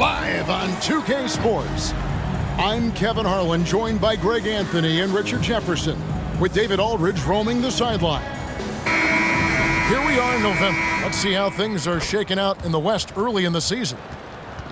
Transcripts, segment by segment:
Live on 2K Sports. I'm Kevin Harlan, joined by Greg Anthony and Richard Jefferson, with David Aldridge roaming the sideline. Here we are in November. Let's see how things are shaking out in the West early in the season.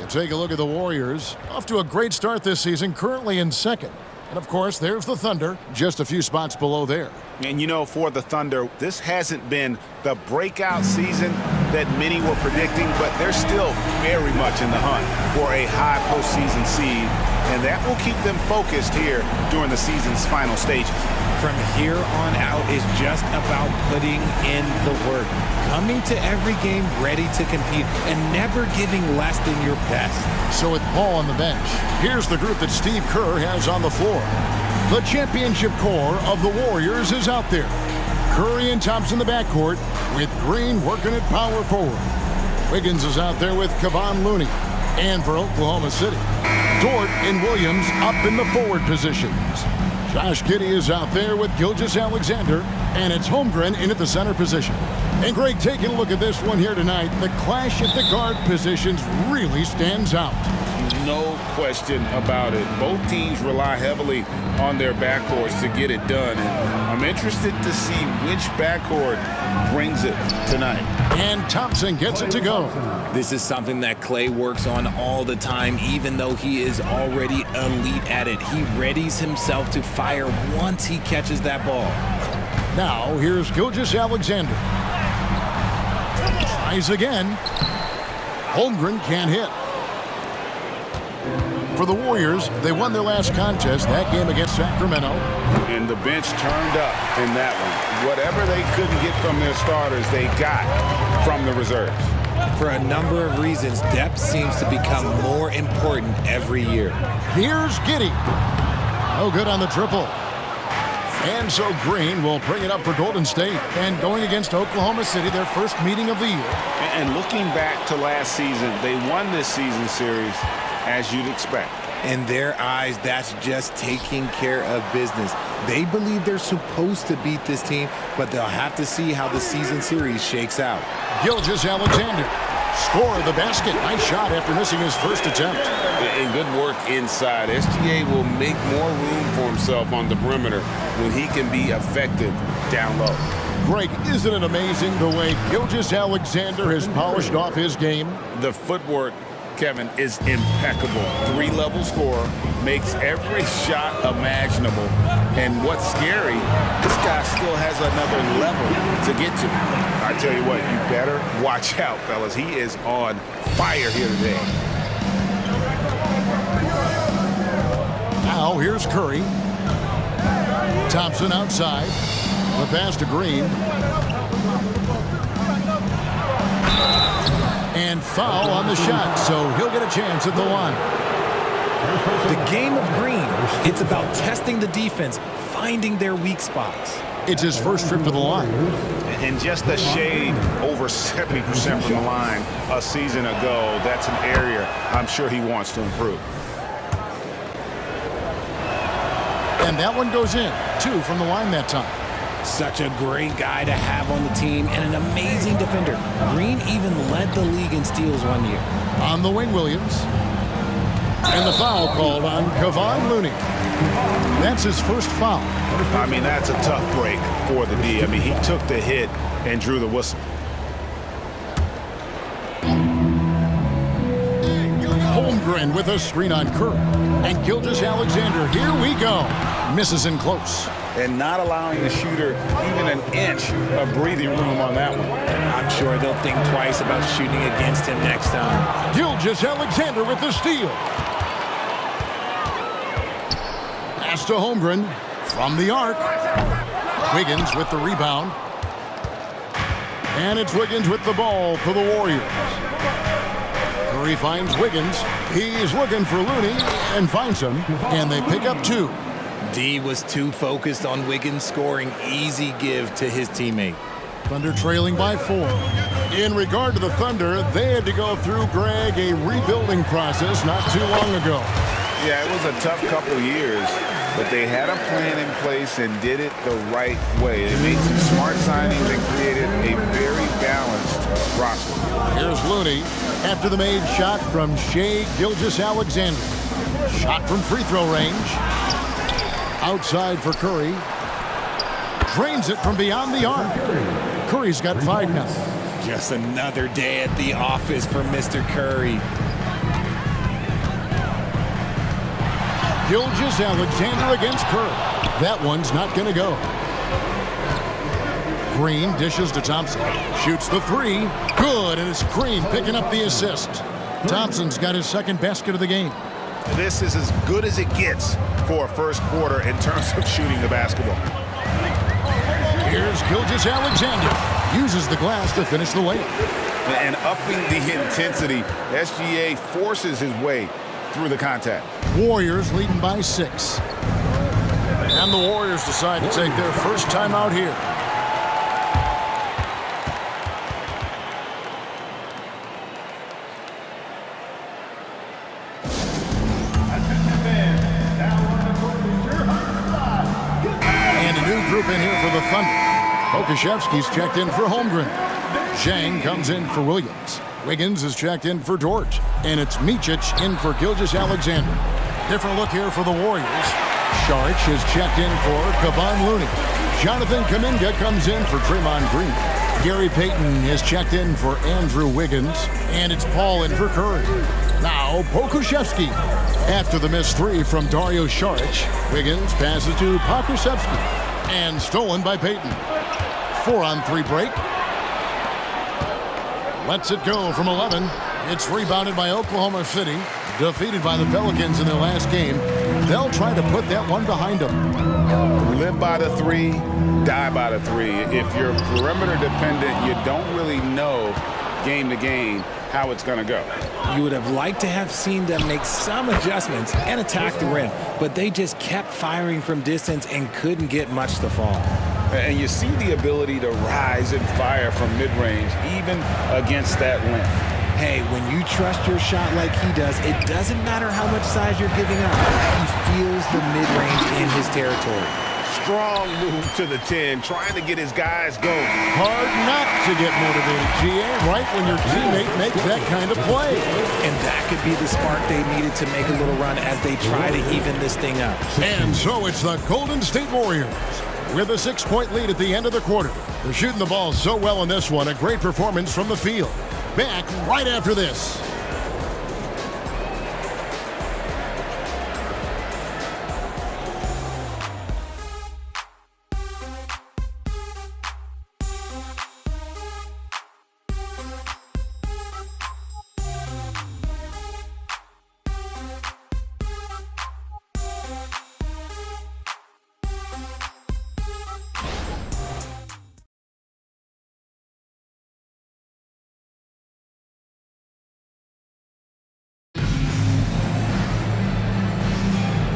You take a look at the Warriors, off to a great start this season, currently in second. And, of course, there's the Thunder, just a few spots below there. And, you know, for the Thunder, this hasn't been the breakout season that many were predicting, but they're still very much in the hunt for a high postseason seed, and that will keep them focused here during the season's final stages. From here on out is just about putting in the work, coming to every game ready to compete, and never giving less than your best. So with Paul on the bench, here's the group that Steve Kerr has on the floor. The championship core of the Warriors is out there. Curry and Thompson in the backcourt, with Green working at power forward. Wiggins is out there with Kevon Looney. And for Oklahoma City, Dort and Williams up in the forward positions. Josh Giddey is out there with Gilgeous-Alexander, and it's Holmgren in at the center position. And Greg, taking a look at this one here tonight, the clash at the guard positions really stands out. No question about it. Both teams rely heavily on their backcourts to get it done. And I'm interested to see which backcourt brings it tonight. And Thompson gets it to go. This is something that Klay works on all the time, even though he is already elite at it. He readies himself to fire once he catches that ball. Now, here's Gilgeous-Alexander. Tries again. Holmgren can't hit. For the Warriors, they won their last contest, that game against Sacramento. And the bench turned up in that one. Whatever they couldn't get from their starters, they got from the reserves. For a number of reasons, depth seems to become more important every year. Here's Giddey. No good on the triple. And so Green will bring it up for Golden State. And going against Oklahoma City, their first meeting of the year. And looking back to last season, they won this season series as you'd expect. In their eyes, that's just taking care of business. They believe they're supposed to beat this team, but they'll have to see how the season series shakes out. Gilgeous-Alexander, score of the basket. Nice shot after missing his first attempt. And good work inside. SGA will make more room for himself on the perimeter when he can be effective down low. Greg, isn't it amazing the way Gilgeous-Alexander has polished off his game? The footwork, Kevin, is impeccable. Three-level scorer, makes every shot imaginable. And what's scary, this guy still has another level to get to. I tell you what, you better watch out, fellas. He is on fire here today. Now here's Curry. Thompson outside. The pass to Green. And foul on the shot, so he'll get a chance at the line. The game of Green, it's about testing the defense, finding their weak spots. It's his first trip to the line. And just a shade over 70% from the line a season ago. That's an area I'm sure he wants to improve. And that one goes in. 2 from the line that time. Such a great guy to have on the team and an amazing defender. Green even led the league in steals one year. On the wing, Williams. And the foul called on Kevon Looney. That's his first foul. I mean, that's a tough break for the D. I mean, he took the hit and drew the whistle. Holmgren with a screen on Curry. And Gilgeous-Alexander, here we go. Misses in close. And not allowing the shooter even an inch of breathing room on that one. I'm sure they'll think twice about shooting against him next time. Gilgeous-Alexander with the steal. Pass to Holmgren from the arc. Wiggins with the rebound. And it's Wiggins with the ball for the Warriors. Curry finds Wiggins. He's looking for Looney and finds him. And they pick up 2. D was too focused on Wiggins scoring. Easy give to his teammate. Thunder trailing by 4. In regard to the Thunder, they had to go through, Greg, a rebuilding process not too long ago. Yeah, it was a tough couple years, but they had a plan in place and did it the right way. They made some smart signings and created a very balanced roster. Here's Looney. After the made shot from Shai Gilgeous-Alexander. Shot from free throw range. Outside for Curry. Drains it from beyond the arc. Curry's got 5 now. Just another day at the office for Mr. Curry. Gilgeous-Alexander against Curry. That one's not going to go. Green dishes to Thompson. Shoots the 3. Good, and it's Green picking up the assist. Thompson's got his 2nd basket of the game. This is as good as it gets for a first quarter in terms of shooting the basketball. Here's Gilgeous-Alexander. Uses the glass to finish the layup. And upping the intensity, SGA forces his way through the contact. Warriors leading by 6. And the Warriors decide to take their first time out here. And a new group in here for the Thunder. Pokusevski's checked in for Holmgren. Zhang comes in for Williams. Wiggins is checked in for George. And it's Micic in for Gilgeous-Alexander. Different look here for the Warriors. Saric is checked in for Kevon Looney. Jonathan Kuminga comes in for Draymond Green. Gary Payton is checked in for Andrew Wiggins. And it's Paul in for Curry. Now Pokusevski. After the missed 3 from Dario Saric, Wiggins passes to Pokusevski. And stolen by Payton. 4-on-3 break. Lets it go from 11. It's rebounded by Oklahoma City. Defeated by the Pelicans in their last game. They'll try to put that one behind them. Live by the 3, die by the 3. If you're perimeter dependent, you don't really know game to game how it's going to go. You would have liked to have seen them make some adjustments and attack the rim, but they just kept firing from distance and couldn't get much to fall. And you see the ability to rise and fire from mid-range, even against that length. Hey, when you trust your shot like he does, it doesn't matter how much size you're giving up. He feels the mid-range in his territory. Strong move to the 10, trying to get his guys going. Hard not to get motivated, GA, right when your teammate makes that kind of play. And that could be the spark they needed to make a little run as they try to even this thing up. And so it's the Golden State Warriors with a 6-point lead at the end of the quarter. They're shooting the ball so well in this one. A great performance from the field. Back right after this.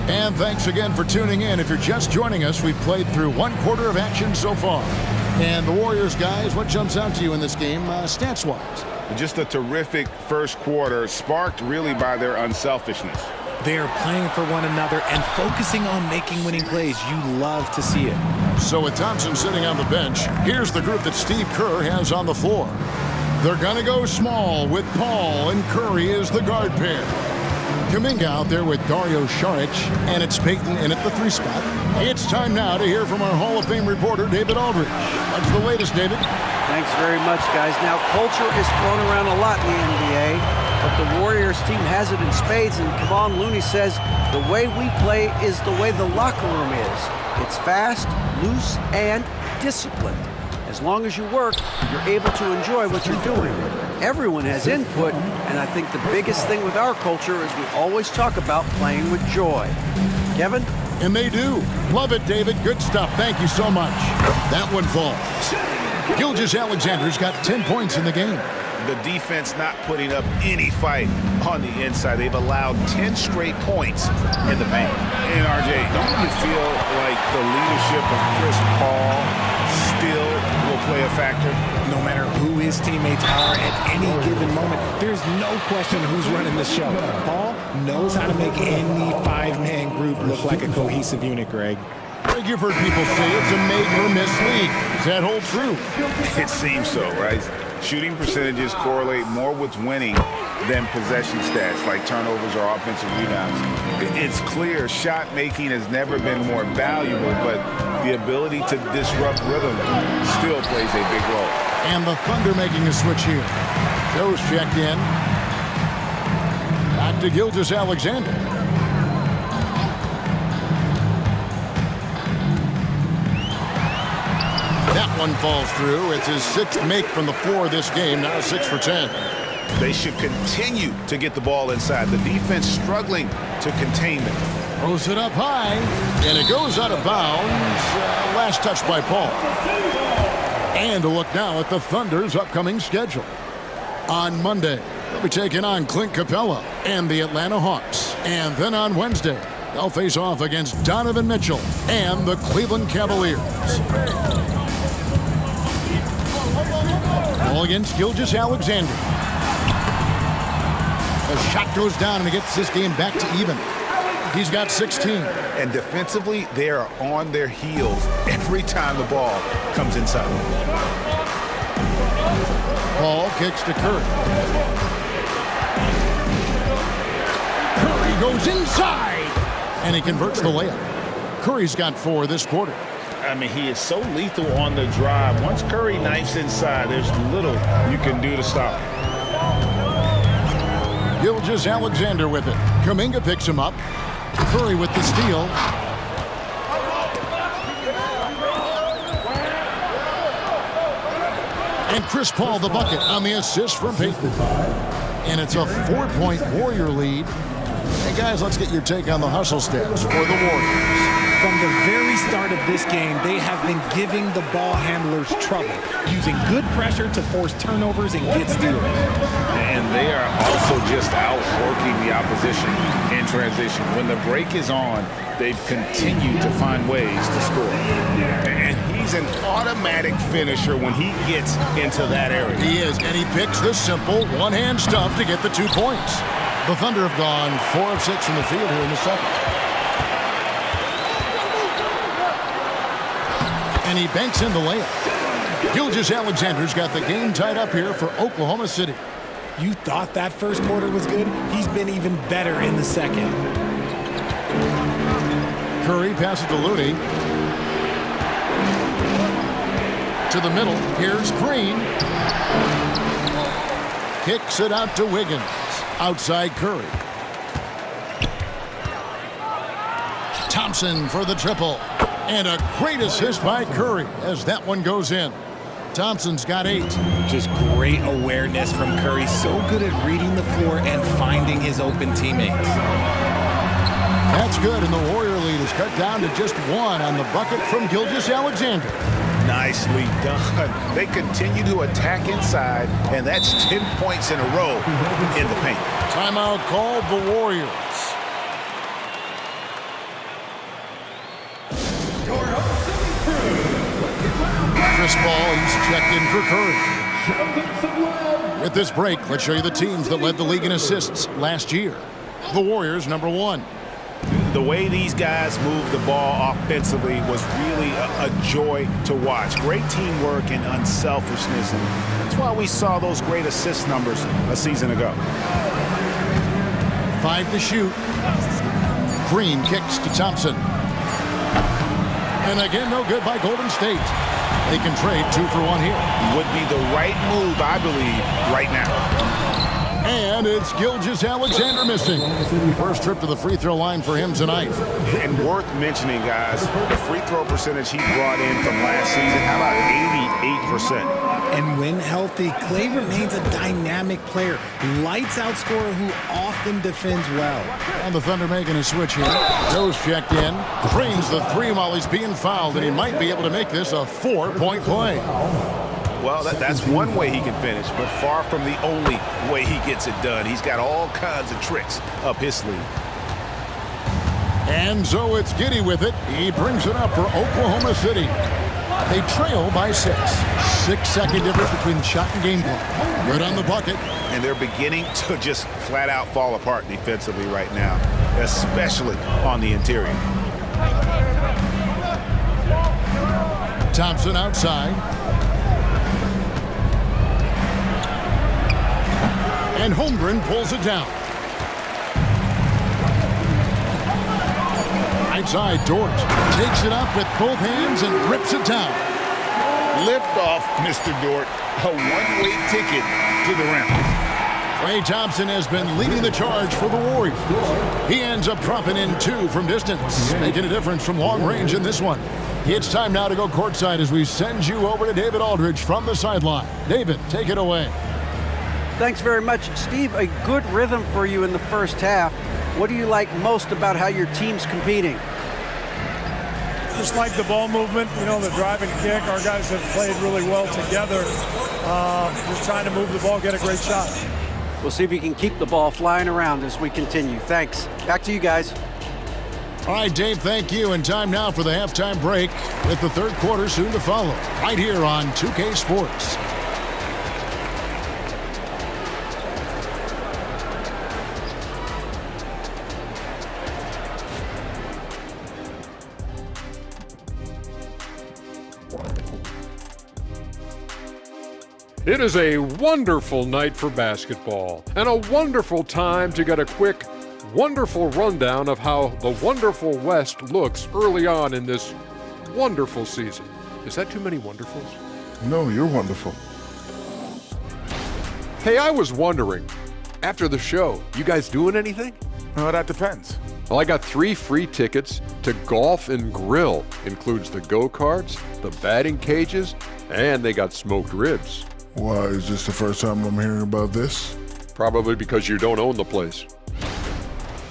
And thanks again for tuning in. If you're just joining us, we've played through 1 quarter of action so far. And the Warriors, guys, what jumps out to you in this game, stats-wise? Just a terrific first quarter, sparked really by their unselfishness. They are playing for one another and focusing on making winning plays. You love to see it. So with Thompson sitting on the bench, here's the group that Steve Kerr has on the floor. They're going to go small with Paul and Curry as the guard pair. Kuminga out there with Dario Saric, and it's Payton in at the 3 spot. It's time now to hear from our Hall of Fame reporter, David Aldridge. What's the latest, David? Thanks very much, guys. Now, culture is thrown around a lot in the NBA, but the Warriors team has it in spades, and Kevon Looney says the way we play is the way the locker room is. It's fast, loose, and disciplined. As long as you work, you're able to enjoy what you're doing. Everyone has input, and I think the biggest thing with our culture is we always talk about playing with joy. Kevin? And they do. Love it, David. Good stuff. Thank you so much. That one falls. Gilgeous-Alexander's got 10 points in the game. The defense not putting up any fight on the inside. They've allowed 10 straight points in the paint. And RJ, don't you feel like the leadership of Chris Paul still will play a factor? No matter who his teammates are at any given moment, there's no question who's running the show. Paul knows how to make any 5-man group look like a cohesive unit, Greg. Greg, you've heard people say it's a make or miss league. Does that hold true? It seems so, right? Shooting percentages correlate more with winning than possession stats like turnovers or offensive rebounds. It's clear shot making has never been more valuable, but the ability to disrupt rhythm still plays a big role. And the Thunder making a switch here. Joe's checked in. Back to Gilgeous-Alexander. That one falls through. It's his 6th make from the floor this game, now 6 for 10. They should continue to get the ball inside. The defense struggling to contain them. Throws it up high, and it goes out of bounds. Last touch by Paul. And a look now at the Thunder's upcoming schedule. On Monday, they'll be taking on Clint Capella and the Atlanta Hawks. And then on Wednesday, they'll face off against Donovan Mitchell and the Cleveland Cavaliers. Ball against Gilgeous-Alexander. The shot goes down and it gets this game back to even. He's got 16. And defensively, they are on their heels every time the ball comes inside. Paul kicks to Curry. Curry goes inside, and he converts the layup. Curry's got 4 this quarter. I mean, he is so lethal on the drive. Once Curry knifes inside, there's little you can do to stop him. Gilgeous-Alexander with it. Kuminga picks him up. Curry with the steal. And Chris Paul the bucket on the assist from Payton. And it's a 4-point Warrior lead. Hey guys, let's get your take on the hustle stats for the Warriors. From the very start of this game, they have been giving the ball handlers trouble, using good pressure to force turnovers and get steals. And they are also just outworking the opposition in transition. When the break is on, they've continued to find ways to score. And he's an automatic finisher when he gets into that area. He is, and he picks the simple one-hand stuff to get the 2 points. The Thunder have gone 4 of 6 from the field here in the second. And he banks in the layup. Gilgeous-Alexander's got the game tied up here for Oklahoma City. You thought that first quarter was good? He's been even better in the second. Curry passes to Looney. To the middle. Here's Green. Kicks it out to Wiggins. Outside Curry. Thompson for the triple. And a great assist by Curry as that one goes in. Thompson's got 8. Just great awareness from Curry. So good at reading the floor and finding his open teammates. That's good, and the Warrior lead is cut down to just 1 on the bucket from Gilgeous-Alexander. Nicely done. They continue to attack inside, and that's 10 points in a row in the paint. Timeout called the Warriors. Chris Paul, he's checked in for Curry. With this break, let's show you the teams that led the league in assists last year. The Warriors, number 1. The way these guys moved the ball offensively was really a joy to watch. Great teamwork and unselfishness, and that's why we saw those great assist numbers a season ago. 5 to shoot. Green kicks to Thompson. And again, no good by Golden State. They can trade 2 for 1 here. Would be the right move, I believe, right now. And it's Gilgeous-Alexander missing. First trip to the free throw line for him tonight. And worth mentioning, guys, the free throw percentage he brought in from last season, how about 88%? And when healthy, Clay remains a dynamic player. Lights out scorer who often defends well. And the Thunder making a switch here. Joe's checked in. Drains the 3 while he's being fouled, and he might be able to make this a 4-point play. Well, that's one way he can finish, but far from the only way he gets it done. He's got all kinds of tricks up his sleeve. And so it's Giddey with it. He brings it up for Oklahoma City. They trail by 6. 6-second difference between shot and game clock. Good on the bucket. And they're beginning to just flat out fall apart defensively right now, especially on the interior. Thompson outside. And Holmgren pulls it down. Right side, Dort takes it up with both hands and rips it down. Lift off, Mr. Dort. A one-way ticket to the rim. Klay Thompson has been leading the charge for the Warriors. He ends up dropping in 2 from distance, making a difference from long range in this one. It's time now to go courtside as we send you over to David Aldridge from the sideline. David, take it away. Thanks very much, Steve. A good rhythm for you in the first half. What do you like most about how your team's competing? Just like the ball movement, you know, the drive and kick. Our guys have played really well together. Just trying to move the ball, get a great shot. We'll see if you can keep the ball flying around as we continue. Thanks. Back to you guys. All right, Dave, thank you. And time now for the halftime break with the third quarter soon to follow right here on 2K Sports. It is a wonderful night for basketball and a wonderful time to get a quick, wonderful rundown of how the wonderful West looks early on in this wonderful season. Is that too many wonderfuls? No, you're wonderful. Hey, I was wondering, after the show, you guys doing anything? Well, that depends. Well, I got 3 free tickets to Golf and Grill. Includes the go-karts, the batting cages, and they got smoked ribs. Why, is this the first time I'm hearing about this? Probably because you don't own the place.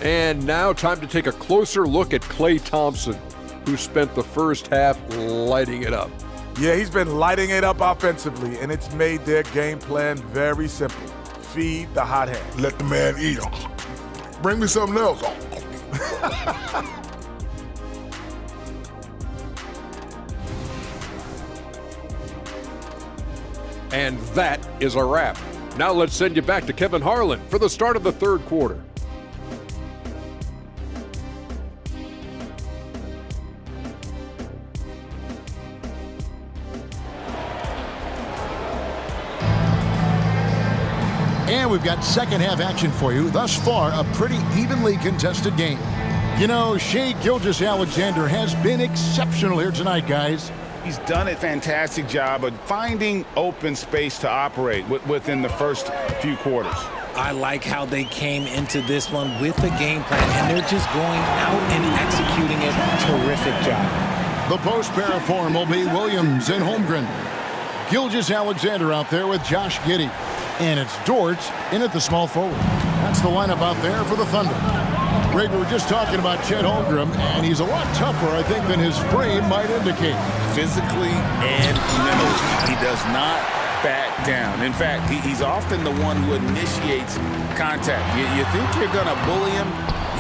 And now time to take a closer look at Klay Thompson, who spent the first half lighting it up. Yeah, he's been lighting it up offensively, and it's made their game plan very simple. Feed the hot hand. Let the man eat. Bring me something else. And that is a wrap. Now let's send you back to Kevin Harlan for the start of the third quarter. And we've got second half action for you. Thus far, a pretty evenly contested game. You know, Shai Gilgeous-Alexander has been exceptional here tonight, guys. He's done a fantastic job of finding open space to operate within the first few quarters. I like how they came into this one with a game plan, and they're just going out and executing it. Terrific job. The post pair of form will be Williams and Holmgren. Gilgeous-Alexander out there with Josh Giddey. And it's Dort in at the small forward. That's the lineup out there for the Thunder. Greg, we were just talking about Chet Holmgren, and he's a lot tougher, I think, than his frame might indicate. Physically and mentally, he does not back down. In fact, he's often the one who initiates contact. You think you're going to bully him?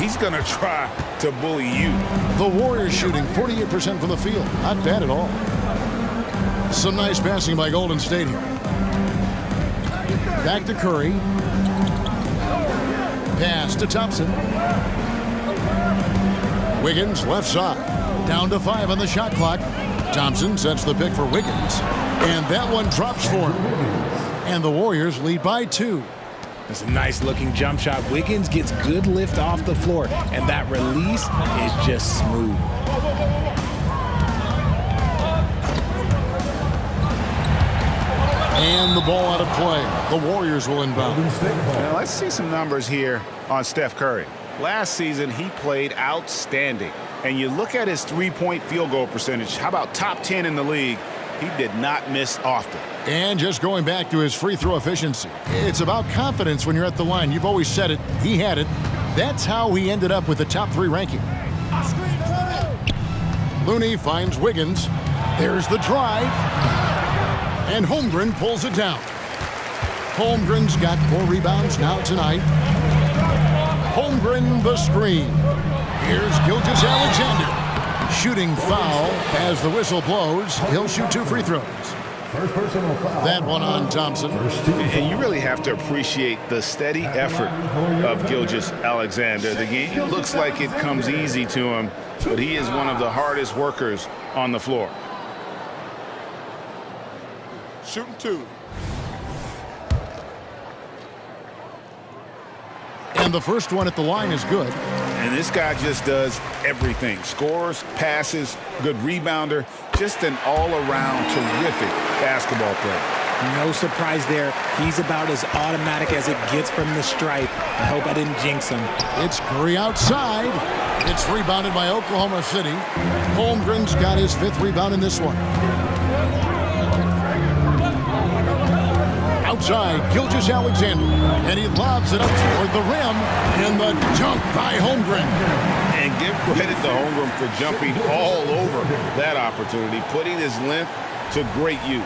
He's going to try to bully you. The Warriors shooting 48% from the field. Not bad at all. Some nice passing by Golden State here. Back to Curry. Pass to Thompson. Wiggins left side. Down to 5 on the shot clock. Thompson sets the pick for Wiggins. And that one drops for him. And the Warriors lead by 2. It's a nice looking jump shot. Wiggins gets good lift off the floor, and that release is just smooth. And the ball out of play. The Warriors will inbound. Now let's see some numbers here on Steph Curry. Last season, he played outstanding. And you look at his three-point field goal percentage. How about top 10 in the league? He did not miss often. And just going back to his free throw efficiency. It's about confidence when you're at the line. You've always said it. He had it. That's how he ended up with the top 3 ranking. Looney finds Wiggins. There's the drive. And Holmgren pulls it down. Holmgren's got 4 rebounds now tonight. Holmgren the screen. Here's Gilgeous-Alexander. Shooting foul as the whistle blows. He'll shoot 2 free throws. That one on Thompson. And you really have to appreciate the steady effort of Gilgeous-Alexander. The game looks like it comes easy to him, but he is one of the hardest workers on the floor. Shooting 2. And the first one at the line is good. And this guy just does everything. Scores, passes, good rebounder, just an all-around terrific basketball player. No surprise there. He's about as automatic as it gets from the stripe. I hope I didn't jinx him. It's Curry outside. It's rebounded by Oklahoma City. Holmgren's got his 5th rebound in this one. Outside, Gilgeous-Alexander. And he lobs it up toward the rim. And the jump by Holmgren. And give credit to Holmgren for jumping all over that opportunity, putting his length to great use.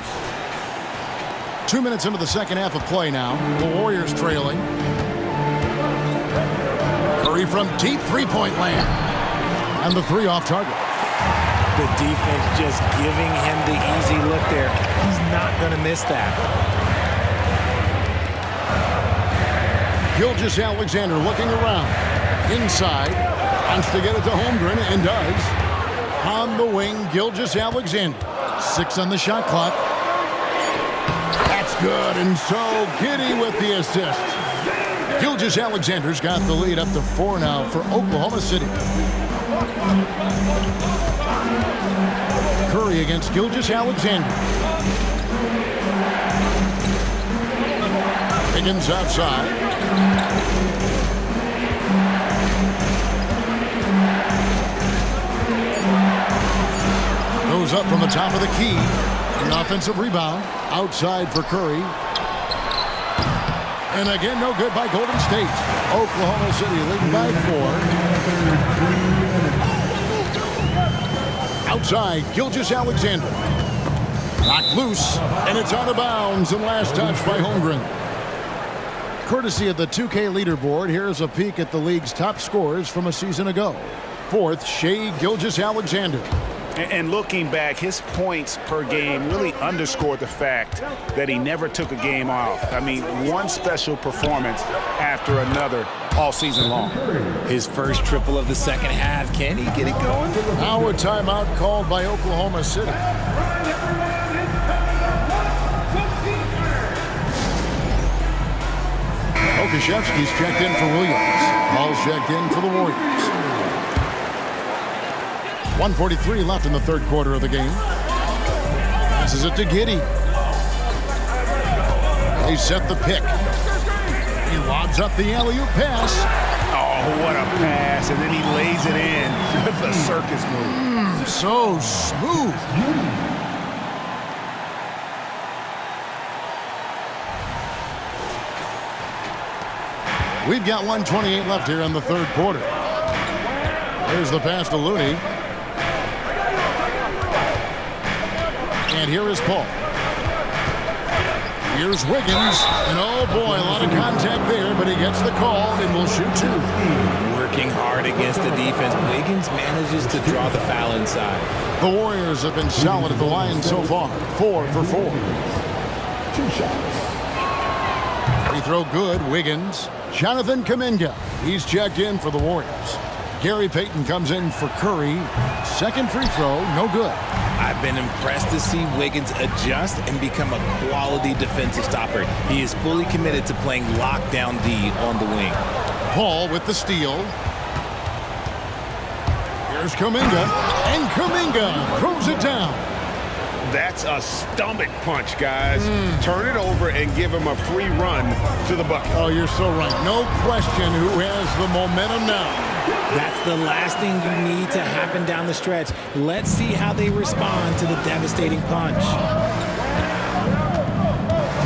2 minutes into the second half of play now. The Warriors trailing. Curry from deep three-point land. And the 3 off target. The defense just giving him the easy look there. He's not going to miss that. Gilgeous-Alexander looking around. Inside. Wants to get it to Holmgren and does. On the wing, Gilgeous-Alexander. 6 on the shot clock. That's good, and so Giddy with the assist. Gilgeous-Alexander's got the lead up to 4 now for Oklahoma City. Curry against Gilgeous-Alexander. Higgins outside. Goes up from the top of the key. An offensive rebound outside for Curry. And again, no good by Golden State. Oklahoma City leading by 4. Outside, Gilgeous-Alexander. Knocked loose, and it's out of bounds, and last touch by Holmgren. Courtesy of the 2K leaderboard, here's a peek at the league's top scorers from a season ago. 4th, Shai Gilgeous-Alexander. And looking back, his points per game really underscored the fact that he never took a game off. I mean, one special performance after another all season long. His first triple of the second half. Can he get it going? Now a timeout called by Oklahoma City. Okashevsky's checked in for Williams. Paul's checked in for the Warriors. 1:43 left in the third quarter of the game. Passes it to Giddy. They set the pick. He lobs up the alley-oop pass. Oh, what a pass. And then he lays it in with a circus move. So smooth. We've got 1:28 left here in the third quarter. Here's the pass to Looney. And here is Paul. Here's Wiggins. And oh boy, a lot of contact there, but he gets the call and will shoot 2. Working hard against the defense. Wiggins manages to draw the foul inside. The Warriors have been solid at the line so far. 4 for 4. 2 shots. Free throw good. Wiggins. Jonathan Kuminga. He's checked in for the Warriors. Gary Payton comes in for Curry. Second free throw, no good. I've been impressed to see Wiggins adjust and become a quality defensive stopper. He is fully committed to playing lockdown D on the wing. Paul with the steal. Here's Kuminga. And Kuminga throws it down. That's a stomach punch, guys. Turn it over and give him a free run to the bucket. Oh, you're so right. No question who has the momentum now. That's the last thing you need to happen down the stretch. Let's see how they respond to the devastating punch.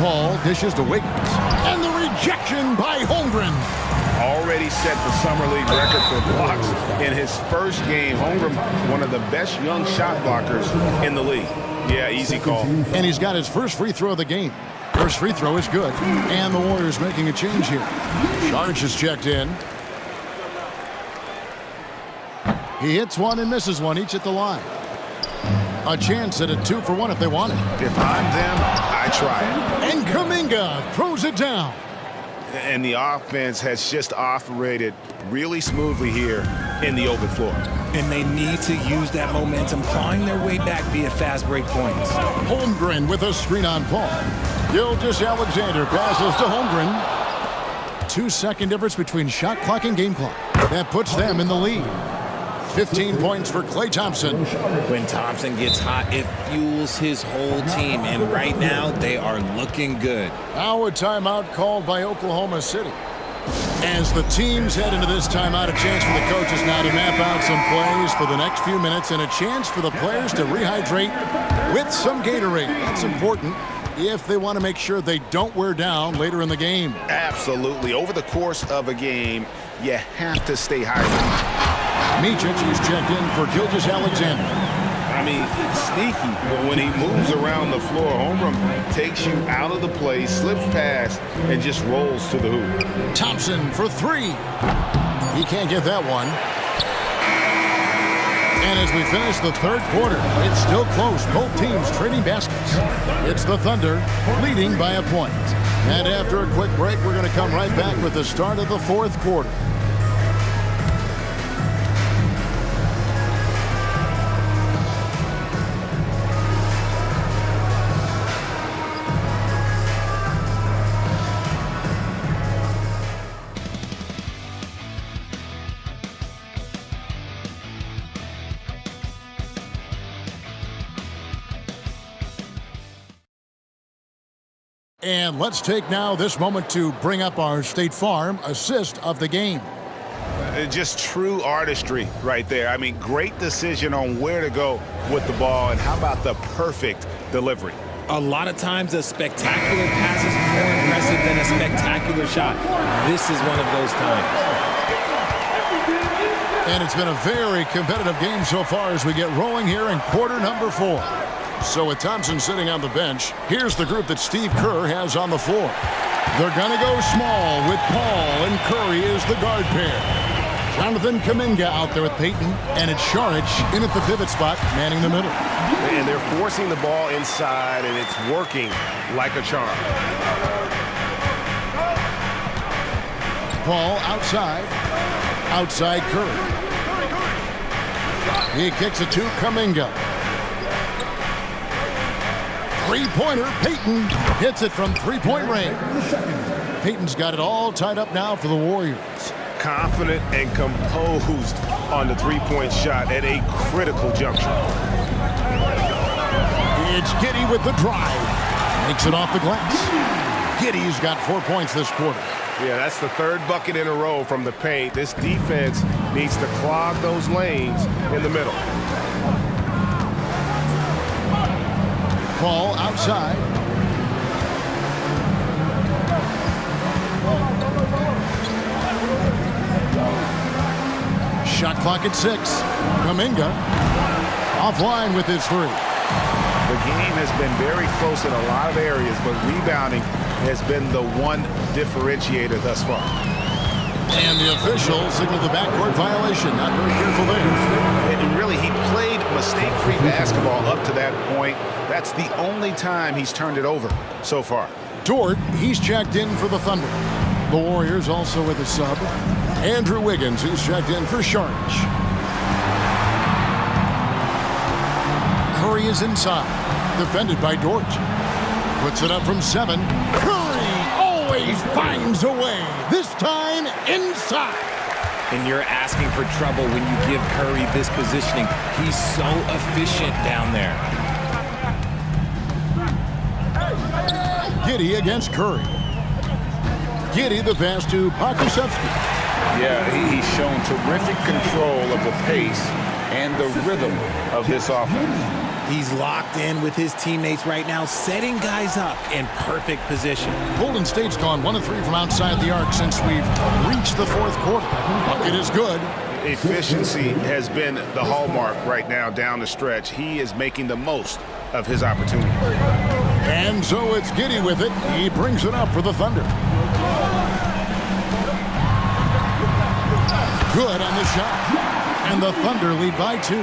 Paul dishes to Wiggins. And the rejection by Holmgren. Already set the Summer League record for blocks in his first game. Holmgren, one of the best young shot blockers in the league. Yeah, easy call. And he's got his first free throw of the game. First free throw is good. And the Warriors making a change here. Sharge is checked in. He hits one and misses one, each at the line. A chance at a 2 for 1 if they want it. If I'm them, I try it. And Kuminga throws it down. And the offense has just operated really smoothly here in the open floor. And they need to use that momentum, clawing their way back via fast break points. Holmgren with a screen on Paul. Gilgeous-Alexander passes to Holmgren. 2-second difference between shot clock and game clock. That puts them in the lead. 15 points for Klay Thompson. When Thompson gets hot, it fuels his whole team, and right now they are looking good. Now a timeout called by Oklahoma City. As the teams head into this timeout, a chance for the coaches now to map out some plays for the next few minutes and a chance for the players to rehydrate with some Gatorade. That's important if they want to make sure they don't wear down later in the game. Absolutely. Over the course of a game, you have to stay hydrated. Micic is checked in for Gilgeous-Alexander. I mean, sneaky, but when he moves around the floor, Holmgren takes you out of the play, slips past, and just rolls to the hoop. Thompson for three. He can't get that one. And as we finish the third quarter, it's still close. Both teams trading baskets. It's the Thunder leading by a point. And after a quick break, we're going to come right back with the start of the fourth quarter. And let's take now this moment to bring up our State Farm assist of the game. Just true artistry right there. I mean, great decision on where to go with the ball, and how about the perfect delivery? A lot of times a spectacular pass is more impressive than a spectacular shot. This is one of those times. And it's been a very competitive game so far as we get rolling here in quarter number 4. So with Thompson sitting on the bench, here's the group that Steve Kerr has on the floor. They're going to go small with Paul and Curry as the guard pair. Jonathan Kuminga out there with Payton, and it's Šarić in at the pivot spot, manning the middle. And they're forcing the ball inside, and it's working like a charm. Paul outside. Outside Curry. He kicks it to Kuminga. Three-pointer, Payton hits it from three-point range. Payton's got it all tied up now for the Warriors. Confident and composed on the three-point shot at a critical juncture. It's Giddey with the drive. Makes it off the glass. Giddey's got 4 points this quarter. Yeah, that's the third bucket in a row from the paint. This defense needs to clog those lanes in the middle. Paul outside. Shot clock at 6. Kuminga offline with his three. The game has been very close in a lot of areas, but rebounding has been the one differentiator thus far. And the official signaled the backcourt violation. Not very careful there. And really, he played mistake-free basketball up to that point. That's the only time he's turned it over so far. Dort, he's checked in for the Thunder. The Warriors also with a sub. Andrew Wiggins, who's checked in for Šarić. Curry is inside. Defended by Dort. Puts it up from 7. Curry always finds a way. This time inside. And you're asking for trouble when you give Curry this positioning. He's so efficient down there. Giddey against Curry. Giddey the pass to Pokusevski. Yeah, he's shown terrific control of the pace and the rhythm of this offense. He's locked in with his teammates right now, setting guys up in perfect position. Golden State's gone 1 of 3 from outside the arc since we've reached the fourth quarter. Bucket is good. Efficiency has been the hallmark right now down the stretch. He is making the most of his opportunity. And so it's Giddey with it. He brings it up for the Thunder. Good on the shot. And the Thunder lead by 2.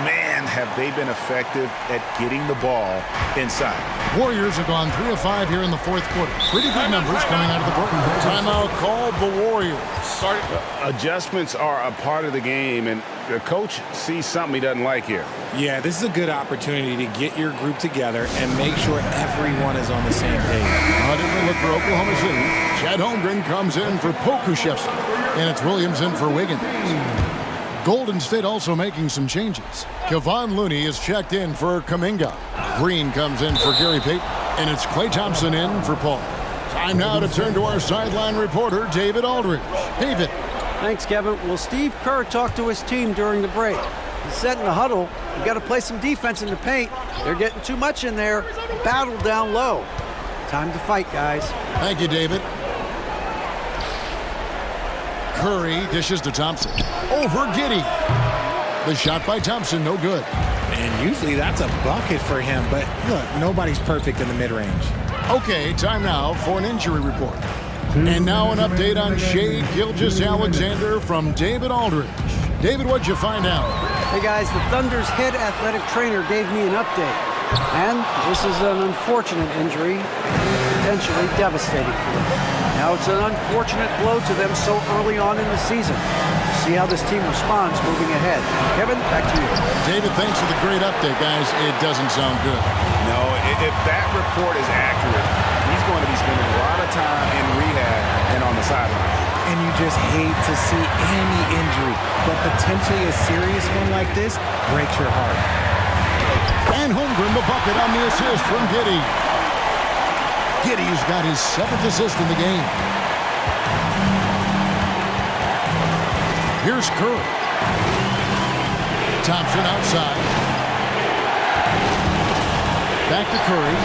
Man, have they been effective at getting the ball inside. Warriors have gone 3 of 5 here in the fourth quarter. Pretty good numbers coming out of the break. Timeout called the Warriors. Adjustments are a part of the game, and the coach sees something he doesn't like here. Yeah, this is a good opportunity to get your group together and make sure everyone is on the same page. A different look for Oklahoma City. Chad Holmgren comes in for Pokuševski, and it's Williams in for Wiggins. Golden State also making some changes. Kevon Looney is checked in for Kuminga. Green comes in for Gary Payton, and it's Klay Thompson in for Paul. Time now to turn to our sideline reporter, David Aldridge. David. Thanks, Kevin. Well, Steve Kerr talked to his team during the break. He said in the huddle, "We've got to play some defense in the paint. They're getting too much in there. Battle down low. Time to fight, guys." Thank you, David. Curry dishes to Thompson. Over Giddey. The shot by Thompson, no good. And usually that's a bucket for him, but look, nobody's perfect in the mid-range. Okay, time now for an injury report. And now an update on Shai Gilgeous-Alexander from David Aldridge. David, what'd you find out? Hey, guys, the Thunder's head athletic trainer gave me an update. And this is an unfortunate injury, potentially devastating for them. Now, it's an unfortunate blow to them so early on in the season. See how this team responds moving ahead. Kevin, back to you. David, thanks for the great update, guys. It doesn't sound good. No, if that report is accurate, he's going to be spending a lot of time in rehab and on the sideline. And you just hate to see any injury, but potentially a serious one like this breaks your heart. And Holmgren the bucket on the assist from Giddey. Giddey's got his 7th assist in the game. Here's Curry. Thompson outside. Back to Curry.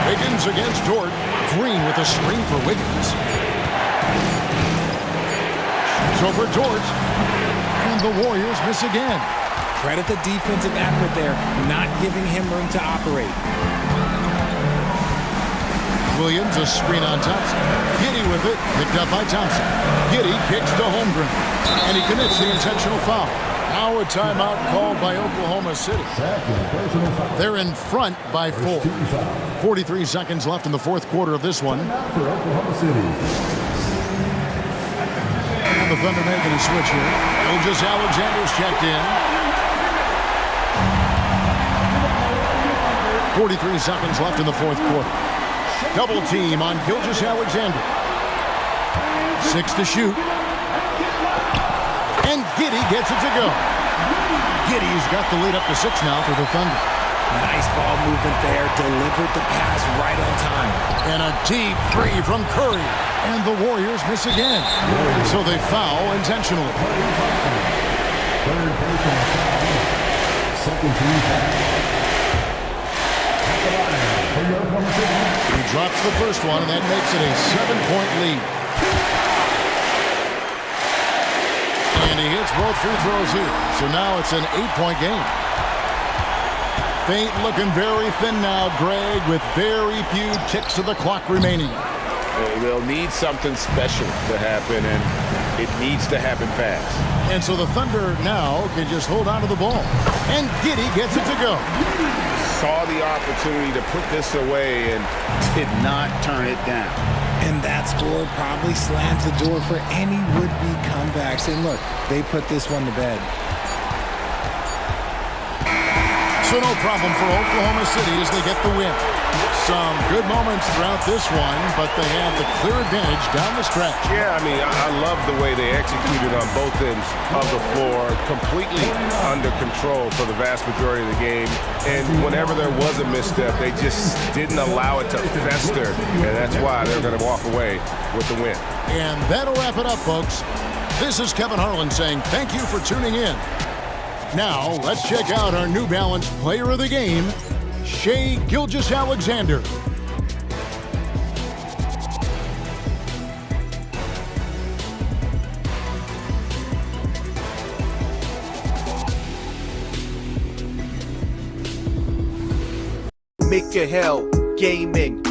Wiggins against Dort. Green with a screen for Wiggins. Shoots over Dort. And the Warriors miss again. Credit the defensive effort there, not giving him room to operate. Williams, a screen on Thompson. Giddey with it, picked up by Thompson. Giddey kicks to Holmgren, and he commits the intentional foul. Now a timeout called by Oklahoma City. They're in front by 4. 43 seconds left in the fourth quarter of this one. And the Thunder making a switch here. Gilgeous-Alexander's checked in. 43 seconds left in the fourth quarter. Double team on Gilgeous-Alexander. 6 to shoot. And Giddey gets it to go. Giddey's got the lead up to 6 now for the Thunder. Nice ball movement there. Delivered the pass right on time. And a deep three from Curry. And the Warriors miss again. So they foul intentionally. He drops the first one, and that makes it a 7-point lead. And he hits both free throws here. So now it's an 8-point game. Feint looking very thin now, Greg, with very few ticks of the clock remaining. They'll need something special to happen, and it needs to happen fast. And so the Thunder now can just hold on to the ball. And Giddey gets it to go. Saw the opportunity to put this away and did not turn it down. And that score probably slams the door for any would-be comebacks. And look, they put this one to bed. So no problem for Oklahoma City as they get the win. Some good moments throughout this one, but they have the clear advantage down the stretch. Yeah, I mean, I love the way they executed on both ends of the floor, completely under control for the vast majority of the game. And whenever there was a misstep, they just didn't allow it to fester, and that's why they're going to walk away with the win. And that'll wrap it up, folks. This is Kevin Harlan saying thank you for tuning in. Now, let's check out our New Balance player of the game, Shai Gilgeous-Alexander. Make your hell gaming.